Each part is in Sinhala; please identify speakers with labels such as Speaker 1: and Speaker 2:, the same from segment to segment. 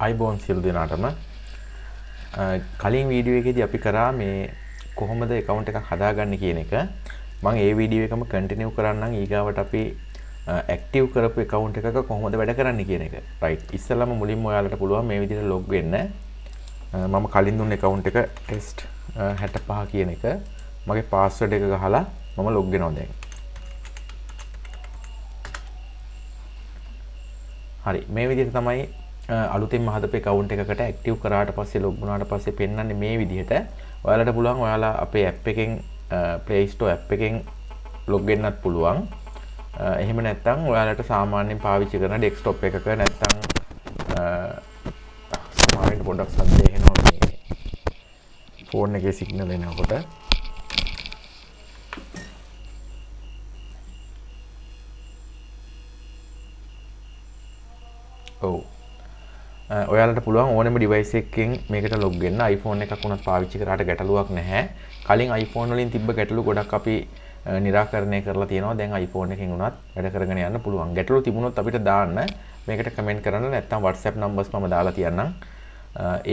Speaker 1: iBones සියලු දෙනාටම කලින් වීඩියෝ එකේදී අපි කරා මේ කොහොමද account එකක් හදාගන්නේ කියන එක. මම ඒ වීඩියෝ එකම කන්ටිනියු කරන්නම් ඊගාවට අපි active කරපු account එකක කොහොමද වැඩ කරන්නේ කියන එක. right. ඉස්සෙල්ලාම මුලින්ම ඔයාලට පුළුවන් මේ විදිහට log වෙන්න. මම කලින් දුන්න account එක test 65 කියන එක මගේ password එක ගහලා මම log වෙනවා දැන්. හරි. මේ විදිහට තමයි අලුතෙන්ම හදපු account එකකට active කරාට පස්සේ log වුණාට පස්සේ පෙන්වන්නේ මේ විදිහට. ඔයාලට පුළුවන් ඔයාලා අපේ app එකෙන් Play Store app එකෙන් log වෙන්නත් පුළුවන්. එහෙම නැත්නම් ඔයාලට සාමාන්‍යයෙන් පාවිච්චි කරන desktop එකක නැත්නම් සමහරවිට පොඩ්ඩක් සද්ද එනවා මේ phone එකේ signal එනකොට. ඔව්. ඔයාලට පුළුවන් ඕනෙම device එකකින් මේකට log වෙන්න. iPhone එකක් වුණත් පාවිච්චි කරාට ගැටලුවක් නැහැ. කලින් iPhone වලින් තිබ්බ ගැටලු ගොඩක් අපි निराකරණය කරලා තියෙනවා. දැන් iPhone එකකින් වුණත් වැඩ කරගෙන යන්න පුළුවන්. ගැටලු තිබුණොත් අපිට දාන්න මේකට comment කරන්න නැත්නම් WhatsApp numbers මම දාලා තියන්නම්.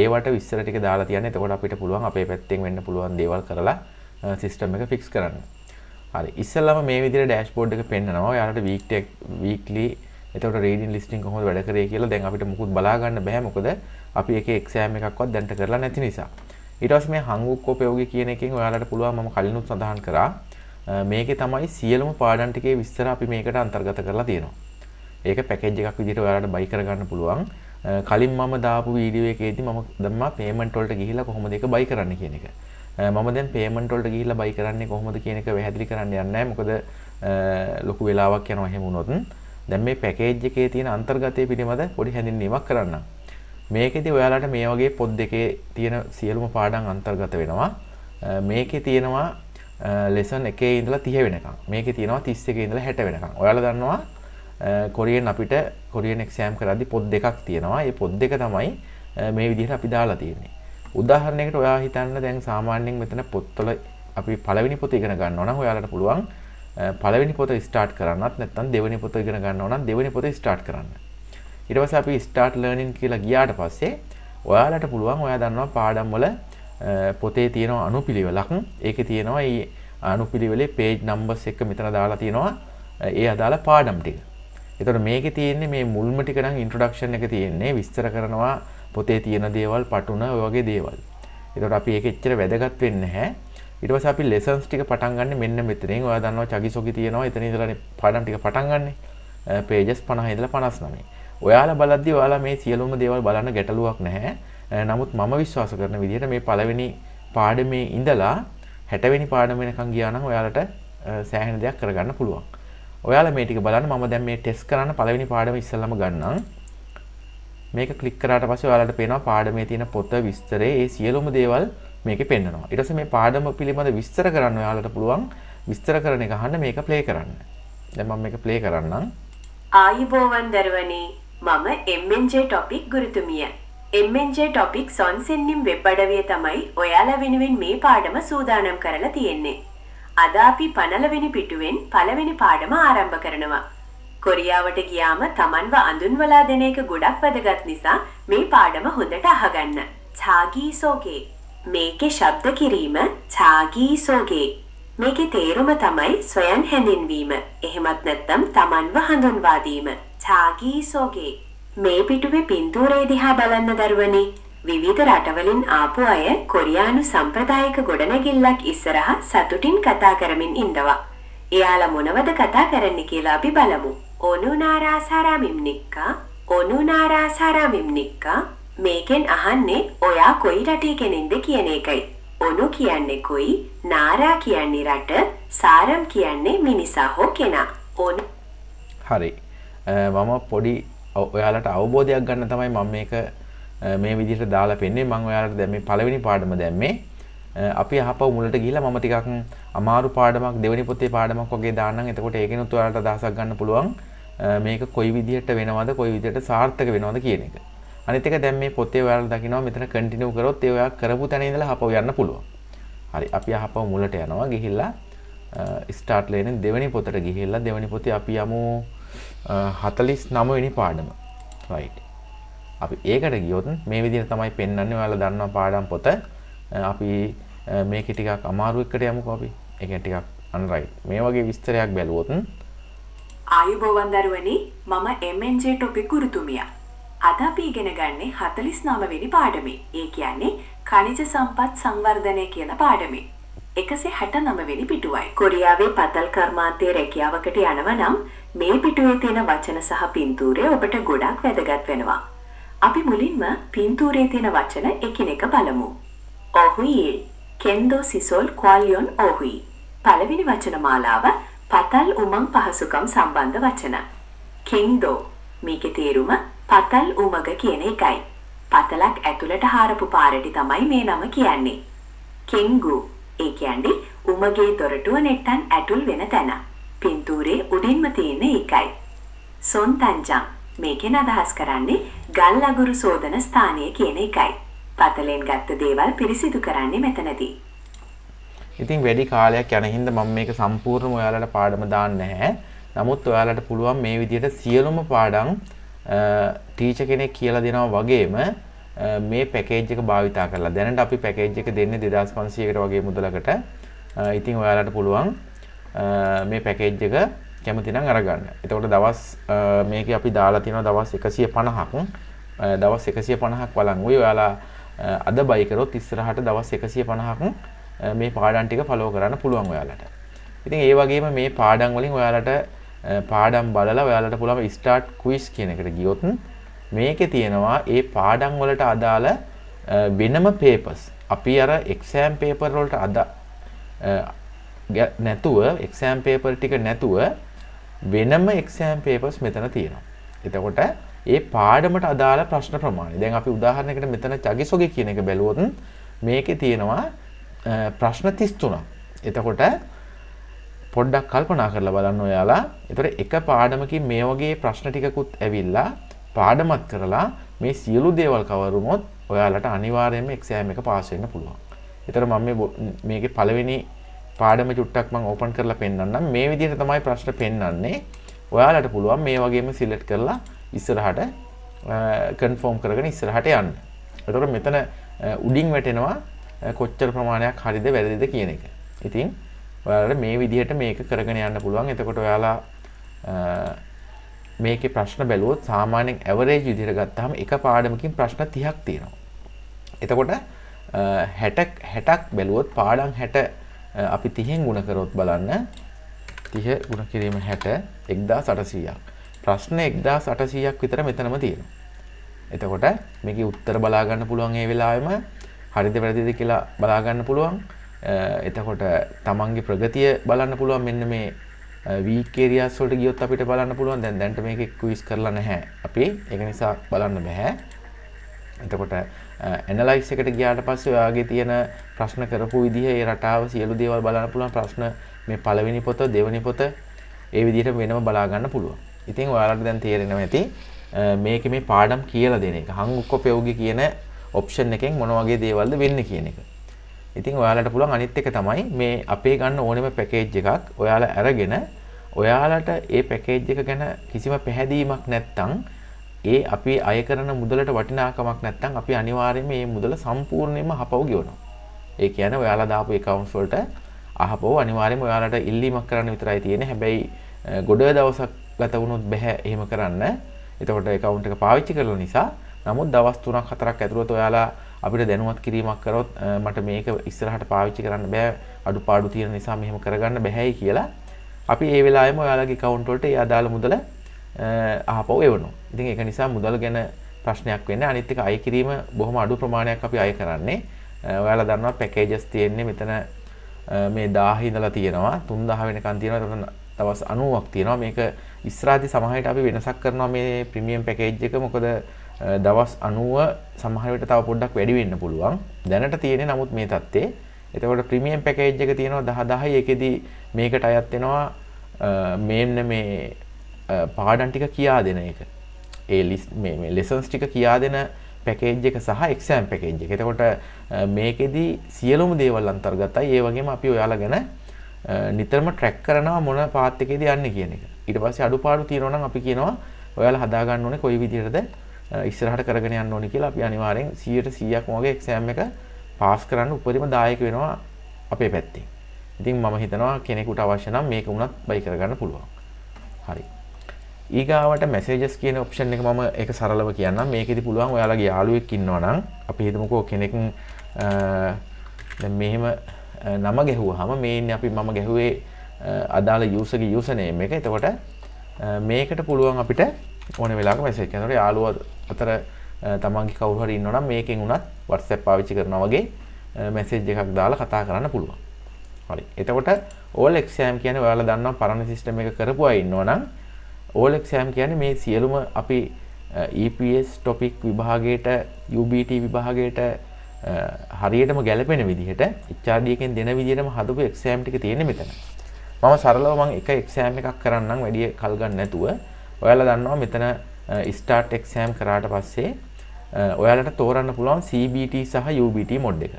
Speaker 1: ඒවට විස්තර ටික දාලා තියන්න. එතකොට අපිට පුළුවන් අපේ පැත්තෙන් වෙන්න පුළුවන් දේවල් කරලා system එක fix කරන්න. හරි. ඉස්සෙල්ලාම මේ විදිහට dashboard එක පෙන්නනවා. ඔයාලට weekly එතකොට reading listing කොහොමද වැඩ කරේ කියලා දැන් අපිට මුකුත් බලා ගන්න බෑ මොකද අපි එකේ exam එකක්වත් දැන්ට කරලා නැති නිසා. ඊට පස්සේ මේ හංගුක් උපයෝගී කියන එකෙන් ඔයාලට පුළුවන් මම කලිනුත් සඳහන් කරා මේකේ තමයි සියලුම පාඩම් ටිකේ විස්තර අපි මේකට අන්තර්ගත කරලා තියෙනවා. ඒක පැකේජ් එකක් විදිහට ඔයාලට buy කරගන්න පුළුවන්. කලින් මම දාපු වීඩියෝ එකේදී මම දැම්මා payment වලට ගිහිල්ලා කොහොමද ඒක buy කරන්න කියන එක. මම දැන් payment වලට ගිහිල්ලා buy කරන්නේ කොහොමද කියන එක පැහැදිලි කරන්න යන්නේ නැහැ. මොකද ලොකු වෙලාවක් යනවා එහෙම වුණොත්. දැන් මේ පැකේජ් එකේ තියෙන අන්තර්ගතය පිළිබඳ පොඩි හැඳින්වීමක් කරන්නම්. මේකෙදි ඔයාලට මේ වගේ පොත් දෙකේ තියෙන සියලුම පාඩම් අන්තර්ගත වෙනවා. මේකේ තියෙනවා lesson 1 ඉඳලා 30 වෙනකම්. මේකේ තියෙනවා 31 ඉඳලා 60 වෙනකම්. ඔයාලා දන්නවා කොරියන් අපිට කොරියන් එක්සෑම් කරද්දී පොත් දෙකක් තියෙනවා. මේ පොත් දෙක තමයි මේ විදිහට අපි දාලා තියෙන්නේ. උදාහරණයකට ඔයා හිතන්න දැන් සාමාන්‍යයෙන් මෙතන පොත්වල අපි පළවෙනි පොත ඉගෙන ගන්නවා නම් ඔයාලට පුළුවන් පළවෙනි පොත ස්ටාර්ට් කරන්නත් නැත්නම් දෙවෙනි පොත ඉගෙන ගන්නවා නම් දෙවෙනි පොත ස්ටාර්ට් කරන්න. ඊට පස්සේ අපි start learning කියලා ගියාට පස්සේ ඔයාලට පුළුවන් ඔයා දන්නවා පාඩම් වල පොතේ තියෙන අනුපිළිවෙලක්. ඒකේ තියෙනවා මේ අනුපිළිවෙලේ page numbers එක මෙතන දාලා තියෙනවා. ඒ අදාළ පාඩම් ටික. ඒතකොට මේකේ තියෙන්නේ මේ මුල්ම ටික නම් introduction එක තියෙන්නේ විස්තර කරනවා පොතේ තියෙන දේවල්, පටුන ඔය වගේ දේවල්. ඒතකොට අපි ඒක එච්චර වැදගත් වෙන්නේ නැහැ. ඊට පස්සේ අපි lessons ටික පටන් ගන්න මෙන්න මෙතනින්. ඔයා දන්නවා චගිසොගි තියෙනවා. එතන ඉඳලානේ පාඩම් ටික පටන් ගන්නෙ. pages 50 ඉඳලා 59. ඔයාලා බලද්දී ඔයාලා මේ සියලුම දේවල් බලන්න ගැටලුවක් නැහැ. නමුත් මම විශ්වාස කරන විදිහට මේ පළවෙනි පාඩමේ ඉඳලා 60 වෙනි පාඩම වෙනකන් ගියා නම් ඔයාලට සෑහෙන දෙයක් කරගන්න පුළුවන්. ඔයාලා මේ ටික බලන්න. මම දැන් මේ ටෙස්ට් කරන්න පළවෙනි පාඩම ඉස්සෙල්ලාම ගන්නම්. මේක ක්ලික් කරාට පස්සේ ඔයාලට පේනවා පාඩමේ තියෙන පොත විස්තරේ ඒ සියලුම දේවල් මේකේ පෙන්නනවා. ඊට පස්සේ මේ පාඩම පිළිබඳ විස්තර කරන්න ඔයාලට පුළුවන්. විස්තර කරන එක අහන්න මේක ප්ලේ කරන්න. දැන් මම මේක ප්ලේ කරන්නම්.
Speaker 2: ආයුබෝවන් දරුවනේ. මම MNJ topic ගුරුතුමිය. MNJ topic සොන්සෙන්නිම් වෙබ් අඩවිය තමයි ඔයාලා වෙනුවෙන් මේ පාඩම සූදානම් කරලා තියෙන්නේ. අද අපි 15 වෙනි පිටුවෙන් පළවෙනි පාඩම ආරම්භ කරනවා. කොරියාවට ගියාම Tamanව අඳුන්වලා දෙන එක ගොඩක් වැදගත් නිසා මේ පාඩම හොඳට අහගන්න. ඡාගී සෝගේ. මේකේ ශබ්ද කිරීම ඡාගී සෝගේ. මේකේ තේරුම තමයි ස්වයං හැඳින්වීම. එහෙමත් නැත්නම් Tamanව හඳුන්වා දීම. ඡාගී සෝගේ. මේ පිටුවේ පින්තූරය දිහා බලන්න දරුවනේ. විවිධ රටවලින් ආපු අය කොරියානු සම්ප්‍රදායික ගොඩනැගිල්ලක් ඉස්සරහා සතුටින් කතා කරමින් ඉන්නවා. එයාලා මොනවද කතා කරන්නේ කියලා අපි බලමු. ඔනුනාරාසාරාමිම්නික්කා ඔනුනාරාසාරාමිම්නික්කා. මේකෙන් අහන්නේ ඔයා කොයි රටේ කෙනෙක්ද කියන එකයි. ඔනු කියන්නේ කොයි, නාරා කියන්නේ රට, සාරම් කියන්නේ මිනිසා හෝ කෙනා. ඔනු.
Speaker 1: හරි. මම පොඩි ඔයාලට අවබෝධයක් ගන්න තමයි මම මේක මේ විදිහට දාලා පෙන්නේ. මම ඔයාලට දැන් මේ පළවෙනි පාඩම දැම්මේ. අපි අහපව මුලට ගිහිල්ලා මම ටිකක් අමාරු පාඩමක් දෙවෙනි පොතේ පාඩමක් වගේ දාන්නම්. එතකොට ඒකෙනුත් ඔයාලට අදහසක් ගන්න පුළුවන් මේක කොයි විදිහට වෙනවද, කොයි විදිහට සාර්ථක වෙනවද කියන එක. අනිත් එක දැන් මේ පොතේ ඔයාලා දකිනවා මෙතන කන්ටිනියු කරොත් ඒ ඔයා කරපු තැන ඉඳලා අහපව යන්න පුළුවන්. හරි. අපි අහපව මුලට යනවා. ගිහිල්ලා start learning දෙවෙනි පොතට ගිහිල්ලා දෙවෙනි පොතේ අපි යමු 49 වෙනි පාඩම. right. අපි ඒකට ගියොත් මේ විදිහට තමයි පෙන්වන්නේ. ඔයාලා දන්නවා පාඩම් පොත. අපි මේකේ ටිකක් අමාරු එකට යමුකෝ අපි. ඒ කියන්නේ ටිකක් අන්රයිට්. මේ වගේ විස්තරයක් බැලුවොත්
Speaker 2: ආයුබෝවන් දරුවනි මම MNJ ටොපික් ගුරුතුමිය. අද අපි ඉගෙන ගන්නේ 49 වෙනි පාඩමේ. ඒ කියන්නේ ඛනිජ සම්පත් සංවර්ධනය කියන පාඩමේ. 169 වෙනි පිටුවයි. කොරියාවේ පතල් කර්මාන්තයේ රැකියාවකට යනවා නම් මේ පිටුවේ තියෙන වචන සහ පින්තූරය ඔබට ගොඩක් වැදගත් වෙනවා. අපි මුලින්ම පින්තූරයේ තියෙන වචන එකිනෙක බලමු. ඔහුයි කෙන්දෝ සිසොල් ක්වාලියොන් ඔහුයි. පළවෙනි වචන මාලාව පතල් උමං පහසුකම් සම්බන්ධ වචන. කෙන්දෝ මේකේ තේරුම පතල් උමග කියන එකයි. පතලක් ඇතුළට හාරපු පාරටි තමයි මේ නම කියන්නේ. කෙන්ගු ඒ කියන්නේ උමගේ දොරටුව නෙට්ටන් ඇතුල් වෙන තැන. පින්තූරේ උඩින්ම තියෙන එකයි. සොන්තන්ජං මේකෙන් අදහස් කරන්නේ ගල් අගුරු සෝදන ස්ථානය කියන එකයි. පතලෙන් ගත්ත දේවල් පිරිසිදු කරන්නේ මෙතනදී.
Speaker 1: ඉතින් වැඩි කාලයක් යන හින්දා මම මේක සම්පූර්ණම ඔයාලට පාඩම දාන්නේ නැහැ. නමුත් ඔයාලට පුළුවන් මේ විදිහට සියලුම පාඩම් ටීචර් කෙනෙක් කියලා දෙනවා වගේම මේ පැකේජ් එක භාවිතා කරලා. දැනට අපි පැකේජ් එක දෙන්නේ 2500කට වගේ මුදලකට. ඉතින් ඔයාලට පුළුවන් මේ පැකේජ් එක කැමති නම් අරගන්න. එතකොට දවස් මේකේ අපි දාලා තියෙනවා දවස් 150ක්. දවස් 150ක් වළංගුයි. ඔයාලා අද බයි කරොත් ඉස්සරහට දවස් 150ක් මේ පාඩම් ටික ෆලෝ කරන්න පුළුවන් ඔයාලට. ඉතින් ඒ වගේම මේ පාඩම් වලින් ඔයාලට පාඩම් බලලා ඔයාලට පුළුවන් ස්ටාර්ට් ක්විස් කියන එකට ගියොත් මේකේ තියෙනවා ඒ පාඩම් වලට අදාළ වෙනම පේපර්ස්. අපි අර එක්සෑම් පේපර් වලට නැතුව එක්සෑම් පේපර් ටික නැතුව වෙනම එක්සෑම් පේපර්ස් මෙතන තියෙනවා. එතකොට ඒ පාඩමට අදාළ ප්‍රශ්න ප්‍රමාණය. දැන් අපි උදාහරණයකට මෙතන චගිසොගේ කියන එක බැලුවොත් මේකේ තියෙනවා ප්‍රශ්න 33ක්. එතකොට පොඩ්ඩක් කල්පනා කරලා බලන්න ඔයාලා. එතකොට එක පාඩමකින් මේ වගේ ප්‍රශ්න ටිකකුත් ඇවිල්ලා පාඩමත් කරලා මේ සියලු දේවල් කවර් වුණොත් ඔයාලට අනිවාර්යයෙන්ම එක්සෑම් එක පාස් වෙන්න පුළුවන්. ඒතර මම මේකේ පළවෙනි පාඩම චුට්ටක් මම ඕපන් කරලා පෙන්නන්නම්. මේ විදිහට තමයි ප්‍රශ්න පෙන්නන්නේ. ඔයාලට පුළුවන් මේ වගේම සිලෙක්ට් කරලා ඉස්සරහට කන්ෆර්ම් කරගෙන ඉස්සරහට යන්න. එතකොට මෙතන උඩින් වැටෙනවා කොච්චර ප්‍රමාණයක් හරිද වැරදිද කියන එක. ඉතින් ඔයාලට මේ විදිහට මේක කරගෙන යන්න පුළුවන්. එතකොට ඔයාලා මේකේ ප්‍රශ්න බැලුවොත් සාමාන්‍යයෙන් ඇවරේජ් විදිහට ගත්තාම එක පාඩමකින් ප්‍රශ්න 30ක් තියෙනවා. එතකොට 60ක් බැලුවොත් පාඩම් 60 අපි 30න් ගුණ කරොත් බලන්න 30 ගුණ කිරීම 60 1800ක්. ප්‍රශ්න 1800ක් විතර මෙතනම තියෙනවා. එතකොට මේකේ උත්තර බලා ගන්න පුළුවන් ඒ වෙලාවෙම හරිද වැරදිද කියලා බලා ගන්න පුළුවන්. එතකොට තමන්ගේ ප්‍රගතිය බලන්න පුළුවන්. මෙන්න මේ වීක් ඒරියාස් වලට ගියොත් අපිට බලන්න පුළුවන්. දැන්ට මේකේ ක්විස් කරලා නැහැ අපි. ඒක නිසා බලන්න බෑ. එතකොට ඇනලයිස් එකට ගියාට පස්සේ ඔයාගේ තියෙන ප්‍රශ්න කරපු විදිහ, ඒ රටාව සියලු දේවල් බලන්න පුළුවන්. ප්‍රශ්න මේ පළවෙනි පොත, දෙවෙනි පොත ඒ විදිහට වෙනම බලා ගන්න පුළුවන්. ඉතින් ඔයාලට දැන් තේරෙනවා ඇති මේකේ මේ පාඩම් කියලා දෙන එක. හංගුක්කොපෙව්ගේ කියන ඔප්ෂන් එකෙන් මොන වගේ දේවල්ද වෙන්නේ කියන එක. ඉතින් ඔයාලට පුළුවන් අනිත් එක තමයි මේ අපේ ගන්න ඕනෙම පැකේජ් එකක් ඔයාලා අරගෙන ඔයාලට ඒ පැකේජ් එක ගැන කිසිම පැහැදීමක් නැත්නම් ඒ අපි අය කරන මුදලට වටිනාකමක් නැත්නම් අපි අනිවාර්යයෙන්ම මේ මුදල සම්පූර්ණයෙන්ම අහපව ගෙවනවා. ඒ කියන්නේ ඔයාලා දාපු accounts වලට අහපව අනිවාර්යයෙන්ම ඔයාලට ඉල්ලීමක් කරන්න විතරයි තියෙන්නේ. හැබැයි ගොඩ දවසක් ගත වුණොත් බෑ එහෙම කරන්න. එතකොට account එක පාවිච්චි කරලා නිසා නමුත් දවස් 3ක් 4ක් ඇතුළත ඔයාලා අපිට දැනුවත් කිරීමක් කරොත් මට මේක ඉස්සරහට පාවිච්චි කරන්න බෑ අඩුපාඩු තියෙන නිසා මෙහෙම කරගන්න බෑයි කියලා අපි ඒ වෙලාවෙම ඔයාලගේ account වලට ඒ අදාළ මුදල අහපව එවනවා. ඉතින් ඒක නිසා මුදල් ගැන ප්‍රශ්නයක් වෙන්නේ. අනිත් එක අය කිරීම බොහොම අඩු ප්‍රමාණයක් අපි අය කරන්නේ. ඔයාලා දන්නවා පැකේජස් තියෙන්නේ මෙතන මේ 1000 ඉඳලා තියෙනවා 3000 වෙනකන් තියෙනවා. දවස් 90ක් තියෙනවා. මේක ඉස්සරහදී සමහරවිට අපි වෙනසක් කරනවා මේ ප්‍රීමියම් පැකේජ් එක. මොකද දවස් 90 සමහර විට තව පොඩ්ඩක් වැඩි වෙන්න පුළුවන්. දැනට තියෙන්නේ නමුත් මේ තත්ත්වයේ. එතකොට ප්‍රීමියම් පැකේජ් එක තියෙනවා 10,000යි. ඒකෙදි මේකට අයත් වෙනවා මෙන්න මේ පාඩම් ටික කියා දෙන එක. ඒ මේ ලෙසන්ස් ටික කියා දෙන පැකේජ් එක සහ එක්සෑම් පැකේජ් එක. එතකොට මේකෙදි සියලුම දේවල් අන්තර්ගතයි. ඒ වගේම අපි ඔයාලා ගැන නිතරම ට්‍රැක් කරනවා මොන පාත් එකේද යන්නේ කියන එක. ඊට පස්සේ අඩුපාඩු තියෙනවා නම් අපි කියනවා ඔයාලා හදා ගන්න ඕනේ කොයි විදිහටද ඉස්සරහට කරගෙන යන්න ඕනේ කියලා අපි අනිවාර්යෙන් 100%ක්ම වගේ එක්සෑම් එක පාස් කරන්න උපරිම දායක වෙනවා අපේ පැත්තෙන්. ඉතින් මම හිතනවා කෙනෙකුට අවශ්‍ය නම් මේක උනත් බයි කරගන්න පුළුවන්. හරි. ඊගාවට messages කියන option එක මම ඒක සරලව කියන්නම්. මේකෙදි පුළුවන් ඔයාලගේ යාළුවෙක් ඉන්නවා නම් අපි හිතමුකෝ කෙනෙක් දැන් මෙහෙම නම ගැහුවාම මේ ඉන්නේ අපි මම ගැහුවේ අදාළ user ගේ user name එක. එතකොට මේකට පුළුවන් අපිට ඕන වෙලාවක message කරනකොට යාළුවා අතර තමන්ගේ කවුරු හරි ඉන්නවා නම් මේකෙන් උනත් WhatsApp පාවිච්චි කරනවා වගේ message එකක් දාලා කතා කරන්න පුළුවන්. හරි. එතකොට all exam කියන්නේ ඔයාලා දන්නවා පරණ system එක කරපු අය ඉන්නවා නම් all exam කියන්නේ මේ සියලුම අපි EPS topic විභාගයට UBT විභාගයට හරියටම ගැලපෙන විදිහට HRD එකෙන් දෙන විදිහටම හදපු exam ටික තියෙන්නේ මෙතන. මම සරලව මම එක exam එකක් කරන්නම් වැඩි කල් ගන්න නැතුව. ඔයාලා දන්නවා මෙතන start exam කරාට පස්සේ ඔයාලට තෝරන්න පුළුවන් CBT සහ UBT mod එක.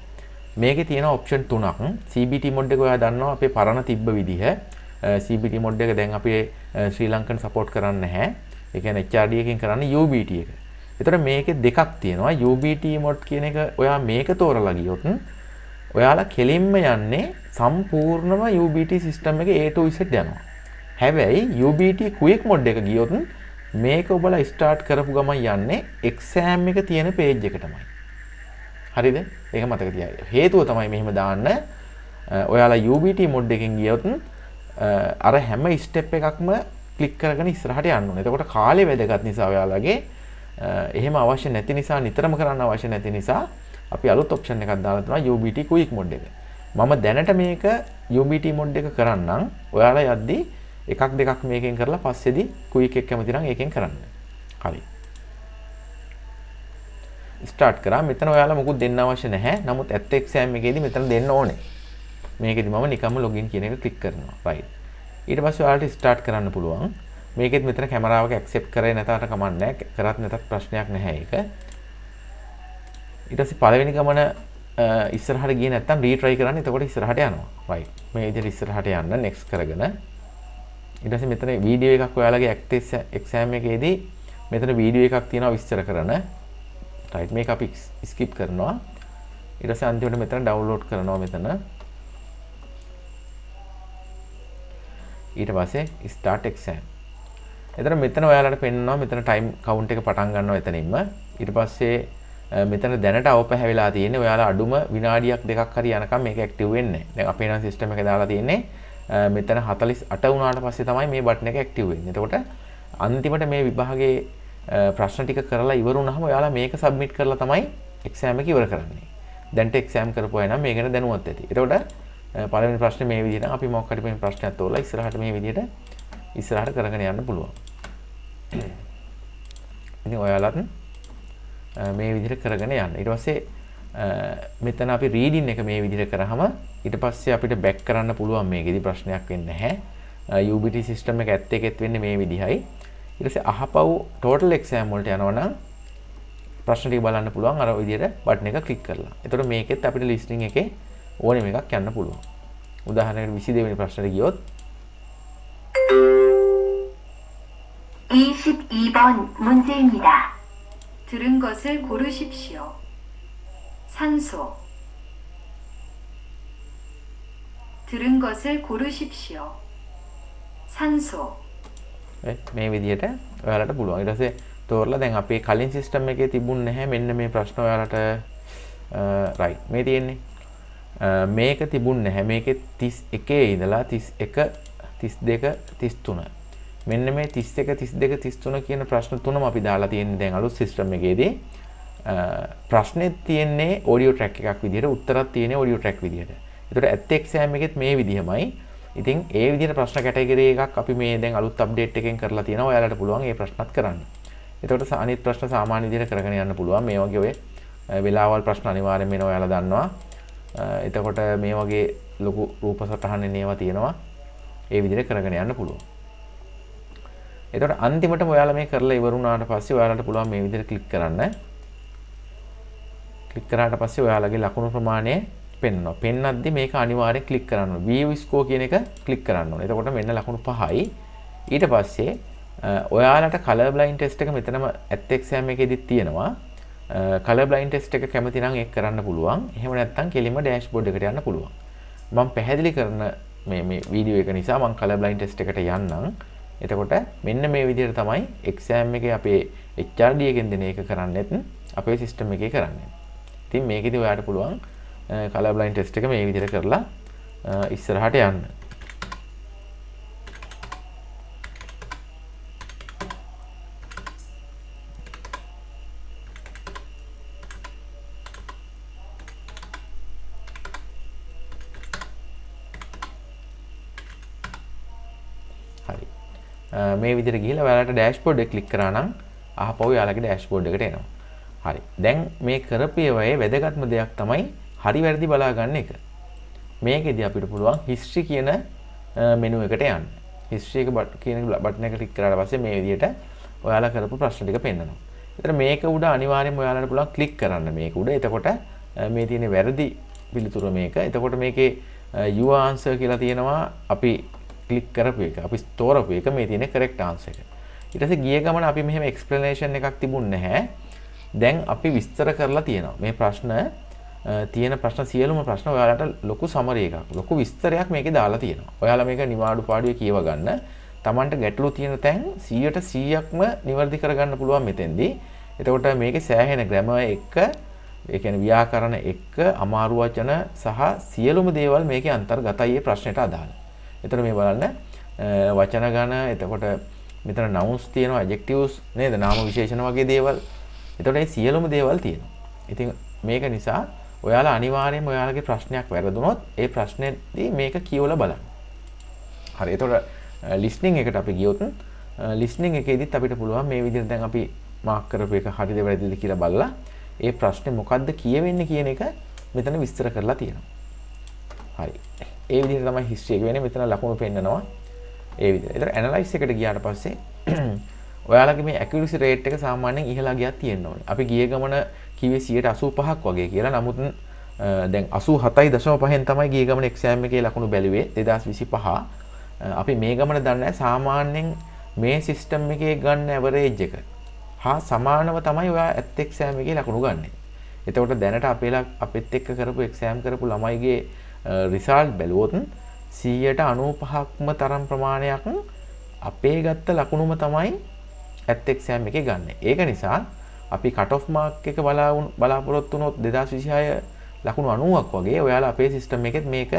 Speaker 1: මේකේ තියෙන option තුනක්. CBT mod එක ඔයාලා දන්නවා අපේ පරණ තිබ්බ විදිහ. CBT mod එක දැන් අපේ ශ්‍රී ලංකන් support කරන්නේ නැහැ. ඒ කියන්නේ HRD එකෙන් කරන්නේ UBT එක. ඒතර මේකේ දෙකක් තියෙනවා. UBT mod කියන එක ඔයා මේක තෝරලා ගියොත් ඔයාලා කෙලින්ම යන්නේ සම්පූර්ණම UBT system එකේ A to Z යනවා. හැබැයි UBT quick mod එක ගියොත් මේක ඔබලා start කරපු ගමන් යන්නේ exam එක තියෙන page එක තමයි. හරිද? ඒක මතක තියාගන්න. හේතුව තමයි මෙහෙම දාන්න. ඔයාලා UBT mod එකෙන් ගියොත් අර හැම ස්ටෙප් එකක්ම ක්ලික් කරගෙන ඉස්සරහට යන්න ඕනේ. එතකොට කාලය වැදගත් නිසා ඔයාලගේ එහෙම අවශ්‍ය නැති නිසා නිතරම කරන්න අවශ්‍ය නැති නිසා අපි අලුත් ඔප්ෂන් එකක් දාලා තියෙනවා UBT quick mod එක. මම දැනට මේක UBT mod එක කරන්නම්. ඔයාලා යද්දී එකක් දෙකක් මේකෙන් කරලා පස්සේදී quick එක කැමති නම් ඒකෙන් කරන්න. හරි. ස්ටාර්ට් කරා. මෙතන ඔයාලා මොකුත් දෙන්න අවශ්‍ය නැහැ. නමුත් ඇත්ත එක්සෑම් එකේදී මෙතන දෙන්න ඕනේ. මේකෙදි මම නිකම්ම login කියන එක ක්ලික් කරනවා. right. ඊට පස්සේ ඔයාලට ස්ටාර්ට් කරන්න පුළුවන්. මේකෙත් මෙතන කැමරාවක accept කරේ නැතට කමක් නැහැ. කරත් නැතත් ප්‍රශ්නයක් නැහැ ඒක. ඊට පස්සේ පළවෙනි ගමන ඉස්සරහට ගියේ නැත්නම් retry කරන්න. එතකොට ඉස්සරහට යනවා. right. මේ විදිහට ඉස්සරහට යන්න next කරගෙන ඊට පස්සේ මෙතන වීඩියෝ එකක් ඔයාලගේ ඇක්ටිව් එක්සෑම් එකේදී මෙතන වීඩියෝ එකක් තියෙනවා විස්තර කරන. right. මේක අපි skip කරනවා. ඊට පස්සේ අන්තිමට මෙතන download කරනවා මෙතන. ඊට පස්සේ start exam. එතන මෙතන ඔයාලට පෙන්නනවා මෙතන time count එක පටන් ගන්නවා එතනින්ම. ඊට පස්සේ මෙතන දැනට අවපැහැවිලා තියෙන්නේ ඔයාලා අඩුම විනාඩියක් දෙකක් හරි යනකම් මේක ඇක්ටිව් වෙන්නේ නැහැ. දැන් අපේ නම් සිස්ටම් එක දාලා තියෙන්නේ මෙතන 48 වුණාට පස්සේ තමයි මේ බටන් එක ඇක්ටිව් වෙන්නේ. එතකොට අන්තිමට මේ විභාගයේ ප්‍රශ්න ටික කරලා ඉවර වුණාම ඔයාලා මේක සබ්මිට් කරලා තමයි එක්සෑම් එක ඉවර කරන්නේ. දැන්ට එක්සෑම් කරපු අය නම් මේ ගැන දැනුවත් ඇති. එතකොට පළවෙනි ප්‍රශ්නේ මේ විදිහට අපි මොකක් හරි මේ ප්‍රශ්නයක් තෝරලා ඉස්සරහට මේ විදිහට ඉස්සරහට කරගෙන යන්න පුළුවන්. ඉතින් ඔයාලත් මේ විදිහට කරගෙන යන්න. ඊට පස්සේ මෙතන අපි රීඩින් එක මේ විදිහට කරාම ඊට පස්සේ අපිට බෑක් කරන්න පුළුවන් මේකෙදි ප්‍රශ්නයක් වෙන්නේ නැහැ. UBT සිස්ටම් එක ඇත්ත එකෙත් වෙන්නේ මේ විදිහයි. ඊට පස්සේ අහපව් ටෝටල් එක්සෑම් වලට යනවා නම් ප්‍රශ්න ටික බලන්න පුළුවන් අර විදිහට බටන් එක ක්ලික් කරලා. එතකොට මේකෙත් අපිට ලිස්ටින් එකේ ඕනෙම එකක් යන්න පුළුවන්. උදාහරණයකට 22 වෙනි ප්‍රශ්නට ගියොත්
Speaker 3: 22번 문제입니다. 들은 것을 고르십시오. 산소. 들은 것을 고르십시오. 산소.
Speaker 1: මේ විදිහට ඔයාලට පුළුවන්. ඊට පස්සේ තෝරලා දැන් අපේ කලින් සිස්ටම් එකේ තිබුණ නැහැ මෙන්න මේ ප්‍රශ්න ඔයාලට right මේ තියෙන්නේ. මේක තිබුණ නැහැ. මේකේ 31 ඉඳලා 31 32 33. මෙන්න මේ 31 32 33 කියන ප්‍රශ්න තුනම අපි දාලා තියෙන්නේ දැන් අලුත් සිස්ටම් එකේදී. ප්‍රශ්නේ තියෙන්නේ ඔඩියෝ ට්‍රැක් එකක් විදිහට, උත්තරත් තියෙන්නේ ඔඩියෝ ට්‍රැක් විදිහට. ඒතකොට ඇත්ත එක්සෑම් එකෙත් මේ විදිහමයි. ඉතින් ඒ විදිහට ප්‍රශ්න කැටගරි එකක් අපි මේ දැන් අලුත් අප්ඩේට් එකෙන් කරලා තියෙනවා. ඔයාලට පුළුවන් ඒ ප්‍රශ්නත් කරන්න. එතකොට අනිත් ප්‍රශ්න සාමාන්‍ය විදිහට කරගෙන යන්න පුළුවන්. මේ වගේ ඔය වෙලාවල් ප්‍රශ්න අනිවාර්යයෙන්ම එනවා ඔයාලා දන්නවා. එතකොට මේ වගේ ලොකු රූප සටහන් එනවා තියෙනවා. ඒ විදිහට කරගෙන යන්න පුළුවන්. එතකොට අන්තිමටම ඔයාලා මේ කරලා ඉවර වුණාට පස්සේ ඔයාලට පුළුවන් මේ විදිහට ක්ලික් කරන්න. ක්ලික් කරාට පස්සේ ඔයාලගේ ලකුණු ප්‍රමාණය පෙන්වනවා. පෙන්නද්දි මේක අනිවාර්යෙන් ක්ලික් කරන්න ඕනේ. view score කියන එක ක්ලික් කරන්න ඕනේ. එතකොට මෙන්න ලකුණු 5යි. ඊට පස්සේ ඔයාලට කලර් බ්ලයින්ඩ් ටෙස්ට් එක මෙතනම ඇත් එක්සෑම් එකේදීත් තියෙනවා. කලර් බ්ලයින්ඩ් ටෙස්ට් එක කැමති නම් ඒක කරන්න පුළුවන්. එහෙම නැත්නම් කෙලින්ම ඩෑෂ්බෝඩ් එකට යන්න පුළුවන්. මම පැහැදිලි කරන මේ වීඩියෝ එක නිසා මම කලර් බ්ලයින්ඩ් ටෙස්ට් එකට යන්නම්. එතකොට මෙන්න මේ විදිහට තමයි එක්සෑම් එකේ අපේ HRD එකෙන් දෙන එක කරන්නෙත් අපේ සිස්ටම් එකේ කරන්නේ. ඉතින් මේකෙදි ඔයාලට පුළුවන් කලර් බ්ලයින්ඩ් ටෙස්ට් එක මේ විදිහට කරලා ඉස්සරහට යන්න. හරි. මේ විදිහට ගිහිල්ලා ඔයාලට ඩෑෂ්බෝඩ් එක ක්ලික් කරා නම් ආපහු ඔයාලගේ ඩෑෂ්බෝඩ් එකට එනවා. හරි. දැන් මේ කරපියවයේ වැදගත්ම දෙයක් තමයි හරි වැරදි බලා ගන්න එක. මේකෙදි අපිට පුළුවන් history කියන මෙනු එකට යන්න. history එක කියන බටන් එක ක්ලික් කරාට පස්සේ මේ විදිහට ඔයාලා කරපු ප්‍රශ්න ටික පෙන්නනවා. ඒතර මේක උඩ අනිවාර්යයෙන්ම ඔයාලට පුළුවන් ක්ලික් කරන්න මේක උඩ. එතකොට මේ තියෙන වැරදි පිළිතුර මේක. එතකොට මේකේ your answer කියලා තියෙනවා. අපි ක්ලික් කරපු එක. අපි තෝරපු එක මේ තියෙන correct answer එක. ඊට පස්සේ ගිය ගමන අපි මෙහෙම explanation එකක් තිබුණ නැහැ. දැන් අපි විස්තර කරලා තියෙනවා. මේ ප්‍රශ්න තියෙන ප්‍රශ්න සියලුම ප්‍රශ්න ඔයාලට ලොකු සමරි එකක්. ලොකු විස්තරයක් මේකේ දාලා තියෙනවා. ඔයාලා මේක නිවාඩු පාඩුවේ කියව ගන්න. Tamanට ගැටලු තියෙන තැන් 100%ක්ම නිවැරදි කරගන්න පුළුවන් මෙතෙන්දී. එතකොට මේකේ සෑහෙන ග්‍රැමර් එක, ඒ කියන්නේ ව්‍යාකරණ එක, අමාරු වචන සහ සියලුම දේවල් මේකේ අන්තර්ගතයි මේ ප්‍රශ්නෙට අදාළ. එතකොට මේ බලන්න වචන ගණ, එතකොට මෙතන nouns තියෙනවා, adjectives නේද? නාම විශේෂණ වගේ දේවල්. එතකොට මේ සියලුම දේවල් තියෙනවා. ඉතින් මේක නිසා ඔයාලා අනිවාර්යයෙන්ම ඔයාලගේ ප්‍රශ්නයක් වැරදුනොත් ඒ ප්‍රශ්නේදී මේක කියවලා බලන්න. හරි. එතකොට listening එකට අපි ගියොත් listening එකේදීත් අපිට පුළුවන් මේ විදිහට දැන් අපි මාක් කරපු එක හරිද වැරදිද කියලා බලලා ඒ ප්‍රශ්නේ මොකද්ද කියවෙන්නේ කියන එක මෙතන විස්තර කරලා තියෙනවා. හරි. ඒ විදිහට තමයි history එක වෙන්නේ. මෙතන ලකුණු පෙන්නනවා. ඒ විදිහට. ඒතර analyze එකට ගියාට පස්සේ ඔයාලගේ මේ accuracy rate එක සාමාන්‍යයෙන් ඉහළා ගියක් තියෙන්න ඕනේ. අපි ගිය ගමන කිව්වේ 85ක් වගේ කියලා. නමුත් දැන් 87.5න් තමයි ගිය ගමන exam එකේ ලකුණු බැලුවේ 2025. අපි මේ ගමන දන්නේ සාමාන්‍යයෙන් මේ system එකේ ගන්න average එක හා සමානව තමයි ඔයා ඇත් exam එකේ ලකුණු ගන්නෙ. එතකොට දැනට අපිත් එක්ක කරපු exam කරපු ළමයිගේ result බැලුවොත් 95%ක්ම තරම් ප්‍රමාණයක් අපේ ගත්ත ලකුණුම තමයි ඇත් exam එකේ ගන්න. ඒක නිසා අපි cut off mark එක බලාපොරොත්තු වුණොත් 2026 ලකුණු 90ක් වගේ ඔයාලා අපේ system එකෙත් මේක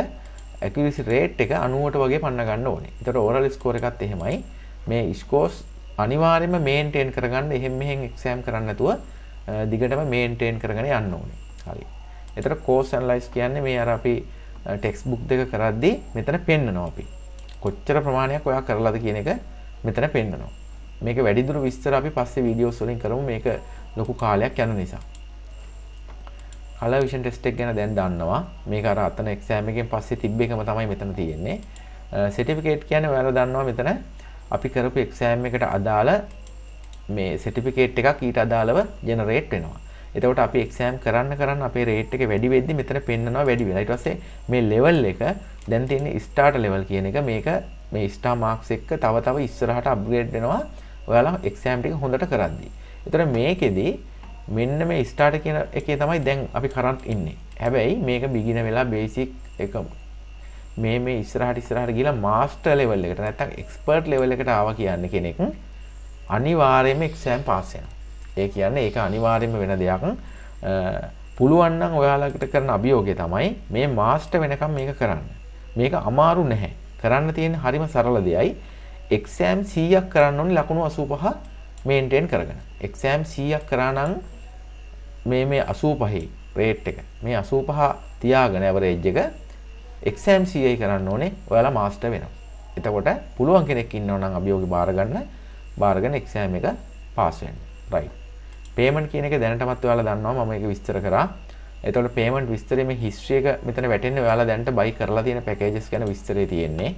Speaker 1: accuracy rate එක 90ට වගේ පන්න ගන්න ඕනේ. ඒතකොට overall score එකත් එහෙමයි. මේ scores අනිවාර්යයෙන්ම maintain කරගන්න එහෙම මෙහෙන් exam කරන්න නැතුව දිගටම maintain කරගෙන යන්න ඕනේ. හරි. ඒතකොට course analyze කියන්නේ මේ අර අපි textbook දෙක කරද්දී මෙතන පෙන්නනවා අපි. කොච්චර ප්‍රමාණයක් ඔයා කරලාද කියන එක මෙතන පෙන්නනවා. මේක වැඩිදුර විස්තර අපි පස්සේ වීඩියෝස් වලින් කරමු. මේක ලොකු කාලයක් යන නිසා. color vision test එක ගැන දැන් දන්නවා. මේක අර අතන exam එකෙන් පස්සේ තිබ්බ එකම තමයි මෙතන තියෙන්නේ. certificate කියන්නේ ඔයාලා දන්නවා මෙතන අපි කරපු exam එකට අදාළ මේ certificate එකක් ඊට අදාළව generate වෙනවා. එතකොට අපි exam කරන්න අපේ rate එක වැඩි වෙද්දි මෙතන පෙන්නනවා වැඩි වෙලා. ඊට පස්සේ මේ level එක දැන් තියෙන්නේ start level කියන එක. මේක මේ star marks එක තව ඉස්සරහට upgrade වෙනවා. ඔයාලා exam ටික හොඳට කරද්දී. ඒතර මේකෙදි මෙන්න මේ start කියන එකේ තමයි දැන් අපි කරන්ට් ඉන්නේ. හැබැයි මේක beginner වෙලා basic එක මේ ඉස්සරහට ගිහලා master level එකට නැත්නම් expert level එකට ආවා කියන්නේ කෙනෙක් අනිවාර්යයෙන්ම exam pass වෙනවා. ඒ කියන්නේ ඒක අනිවාර්යයෙන්ම වෙන දෙයක්. පුළුවන් නම් ඔයාලකට කරන අභියෝගය තමයි මේ master වෙනකම් මේක කරන්න. මේක අමාරු නැහැ. කරන්න තියෙන හරිම සරල දෙයයි. exam 100ක් කරන්න ඕනේ ලකුණු 85 maintain කරගෙන. exam 100ක් කරා නම් මේ 85 rate එක. මේ 85 තියාගෙන average එක exam 100යි කරන්න ඕනේ. ඔයාලා master වෙනවා. එතකොට පුළුවන් කෙනෙක් ඉන්නව නම් අභියෝගය බාරගෙන exam එක pass වෙන්න. right. payment කියන එක දැනටමත් ඔයාලා දන්නවා. මම ඒක විස්තර කරා. එතකොට payment විස්තරේ මේ history එක මෙතන වැටෙන්නේ ඔයාලා දැනට buy කරලා තියෙන packages ගැන විස්තරේ තියෙන්නේ.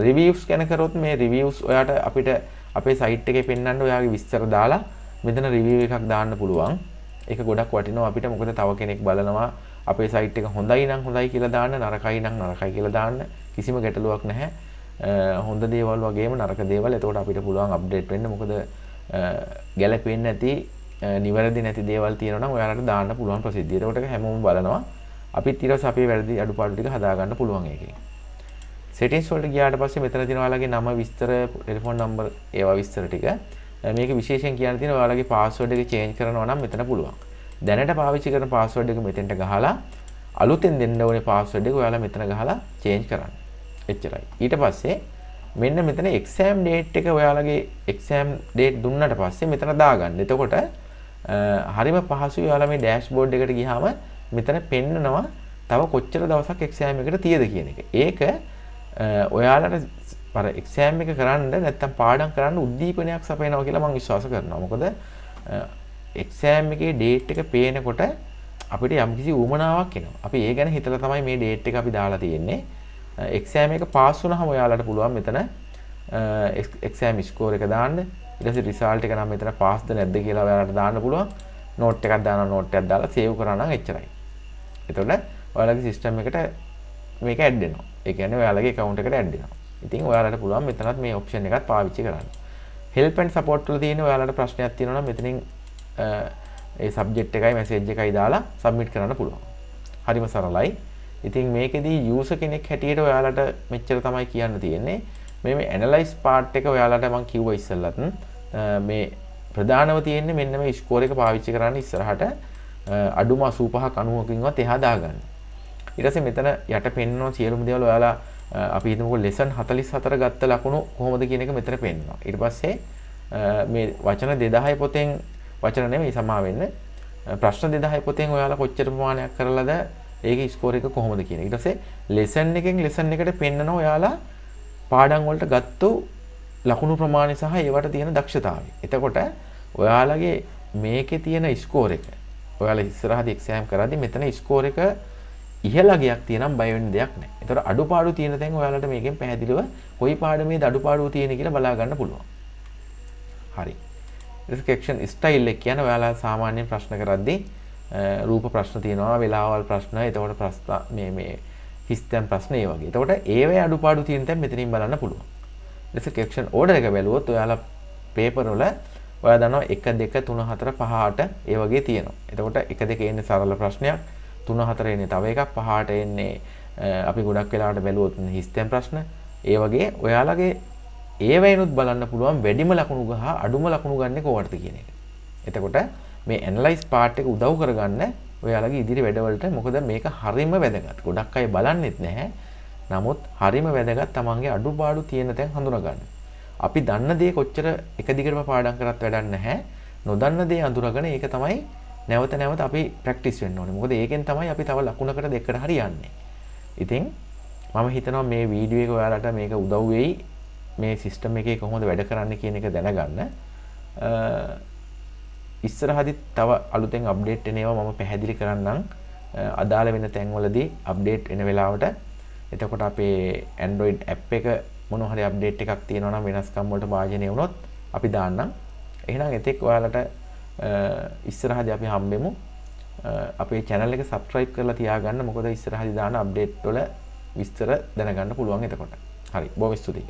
Speaker 1: reviews ගැන කරොත් මේ reviews ඔයාට අපිට අපේ site එකේ පෙන්වන්න ඔයාගේ විස්තර දාලා මෙතන review එකක් දාන්න පුළුවන්. ඒක ගොඩක් වටිනවා අපිට. මොකද තව කෙනෙක් බලනවා අපේ site එක හොඳයි නම් හොඳයි කියලා දාන්න, නරකයි නම් නරකයි කියලා දාන්න. කිසිම ගැටලුවක් නැහැ. හොඳ දේවල් වගේම නරක දේවල්. එතකොට අපිට පුළුවන් අප්ඩේට් වෙන්න. මොකද ගැළපෙන්නේ නැති නිවැරදි නැති දේවල් තියෙනවා නම් ඔයාලට දාන්න පුළුවන් ප්‍රසිද්ධිය. එතකොට හැමෝම බලනවා. අපිත් ඊට පස්සේ අපේ වැරදි අඩුපාඩු ටික හදාගන්න පුළුවන් ඒකෙන්. settings වලට ගියාට පස්සේ මෙතන තියෙන ඔයාලගේ නම විස්තර, ටෙලිෆෝන් නම්බර් ඒවා විස්තර ටික. මේක විශේෂයෙන් කියන්න තියෙන ඔයාලගේ password එක change කරනවා නම් මෙතන පුළුවන්. දැනට පාවිච්චි කරන password එක මෙතෙන්ට ගහලා අලුතෙන් දෙන්න ඕනේ password එක ඔයාලා මෙතන ගහලා change කරන්න. එච්චරයි. ඊට පස්සේ මෙන්න මෙතන exam date එක ඔයාලගේ exam date දුන්නට පස්සේ මෙතන දාගන්න. එතකොට හරිම පහසුයි. ඔයාලා මේ dashboard එකට ගියාම මෙතන පෙන්නනවා තව කොච්චර දවසක් exam එකට තියද කියන එක. ඒක ඔයාලට අර exam එක කරන්න නැත්තම් පාඩම් කරන්න උද්දීපනයක් සපයනවා කියලා මම විශ්වාස කරනවා. මොකද exam එකේ date එක පේනකොට අපිට යම්කිසි උවමනාවක් එනවා. අපි ඒ ගැන හිතලා තමයි මේ date එක අපි දාලා තියෙන්නේ. exam එක pass වුණාම ඔයාලට පුළුවන් මෙතන exam score එක දාන්න. ඊට පස්සේ result එක නම් මෙතන passද නැද්ද කියලා ඔයාලට දාන්න පුළුවන්. note එකක් දානවා, note එකක් දාලා save කරා නම් එච්චරයි. එතකොට ඔයාලගේ system එකට මේක add වෙනවා. ඒ කියන්නේ ඔයාලගේ account එකට add වෙනවා. ඉතින් ඔයාලට පුළුවන් මෙතනත් මේ option එකත් පාවිච්චි කරන්න. help and support වල තියෙන ඔයාලට ප්‍රශ්නයක් තියෙනවා නම් මෙතනින් ඒ subject එකයි message එකයි දාලා submit කරන්න පුළුවන්. හරිම සරලයි. ඉතින් මේකෙදී user කෙනෙක් හැටියට ඔයාලට මෙච්චර තමයි කියන්න තියෙන්නේ. මේ analyze part එක ඔයාලට මම කිව්වා ඉස්සෙල්ලත් මේ ප්‍රධානව තියෙන්නේ මෙන්න මේ score එක පාවිච්චි කරන්න ඉස්සරහට අඩුම 85ක් 90කින්වත් එහා දාගන්න. ඊට පස්සේ මෙතන යට පෙන්වන සියලුම දේවල් ඔයාලා අපි හිතමුකෝ lesson 44 ගත්ත ලකුණු කොහොමද කියන එක මෙතන පෙන්වනවා. ඊට පස්සේ මේ වචන 2000 පොතෙන් වචන නෙමෙයි සමා වෙන්න ප්‍රශ්න 2000 පොතෙන් ඔයාලා කොච්චර ප්‍රමාණයක් කරලාද ඒකේ ස්කෝර් එක කොහොමද කියන. ඊට පස්සේ lesson එකෙන් lesson එකට පෙන්නන ඔයාලා පාඩම් වලට ගත්තු ලකුණු ප්‍රමාණය සහ ඒවට තියෙන දක්ෂතාවය. එතකොට ඔයාලගේ මේකේ තියෙන ස්කෝර් එක ඔයාලා ඉස්සරහදී එක්සෑම් කරද්දී මෙතන ස්කෝර් එක ඉහළ ගියක් තියෙනම් බය වෙන්න දෙයක් නැහැ. ඒතර අඩුපාඩු තියෙන තැන් ඔයාලට මේකෙන් පැහැදිලිව කොයි පාඩමේද අඩුපාඩු තියෙන කියලා බලා ගන්න පුළුවන්. හරි. රිෆ්ලෙක්ෂන් ස්ටයිල් එක කියන්නේ ඔයාලා සාමාන්‍යයෙන් ප්‍රශ්න කරද්දී රූප ප්‍රශ්න තියෙනවා, වෙලාවල් ප්‍රශ්න, එතකොට ප්‍රශ්න මේ හිස්තැන් ප්‍රශ්න ඒ වගේ. එතකොට ඒවේ අඩුපාඩු තියෙන තැන් මෙතනින් බලන්න පුළුවන්. රිෆ්ලෙක්ෂන් ඕඩර් එක බැලුවොත් ඔයාලා පේපර් වල ඔයා දන්නවා 1 2 3 4 5 8 ඒ වගේ තියෙනවා. එතකොට 1 2 එන්නේ සරල ප්‍රශ්නයක්, 3 4 එන්නේ තව එකක්, 5 8 එන්නේ අපි ගොඩක් වෙලාවට බැලුවොත් හිස්තැන් ප්‍රශ්න. ඒ වගේ ඔයාලගේ ඒ වෙනුත් බලන්න පුළුවන් වැඩිම ලකුණු ගහ අඩුම ලකුණු ගන්න කොහොමද කියන එක. එතකොට මේ ඇනලයිස් පාර්ට් එක උදව් කරගන්න ඔයාලගේ ඉදිරි වැඩවලට. මොකද මේක හරිම වැදගත්. ගොඩක් අය බලන්නෙත් නැහැ. නමුත් හරිම වැදගත් තමන්ගේ අඩුපාඩු තියෙන තැන් හඳුනා ගන්න. අපි දන්න දේ කොච්චර එක දිගටම පාඩම් කරත් වැඩක් නැහැ. නොදන්න දේ අඳුරගෙන ඒක තමයි නැවත නැවත අපි ප්‍රැක්ටිස් වෙන්න ඕනේ. මොකද ඒකෙන් තමයි අපි තව ලකුණකට දෙකට හරි යන්නේ. ඉතින් මම හිතනවා මේ වීඩියෝ එක ඔයාලට මේක උදව් වෙයි. මේ සිස්ටම් එකේ කොහොමද වැඩ කරන්නේ කියන එක දැනගන්න. ඉස්සරහදී තව අලුතෙන් අප්ඩේට් එන ඒවා මම පැහැදිලි කරන්නම්. අදාළ වෙන තැන්වලදී අප්ඩේට් එන වෙලාවට. එතකොට අපේ Android app එක මොන හරි අප්ඩේට් එකක් තියෙනවා නම් වෙනස්කම් වලට භාජනය වුණොත් අපි දාන්නම්. එහෙනම් එතෙක් ඔයාලට ඉස්සරහදී අපි හම්බෙමු. අපේ channel එක subscribe කරලා තියාගන්න. මොකද ඉස්සරහදී දාන අප්ඩේට් වල විස්තර දැනගන්න පුළුවන් එතකොට. හරි. බොහොම ස්තුතියි.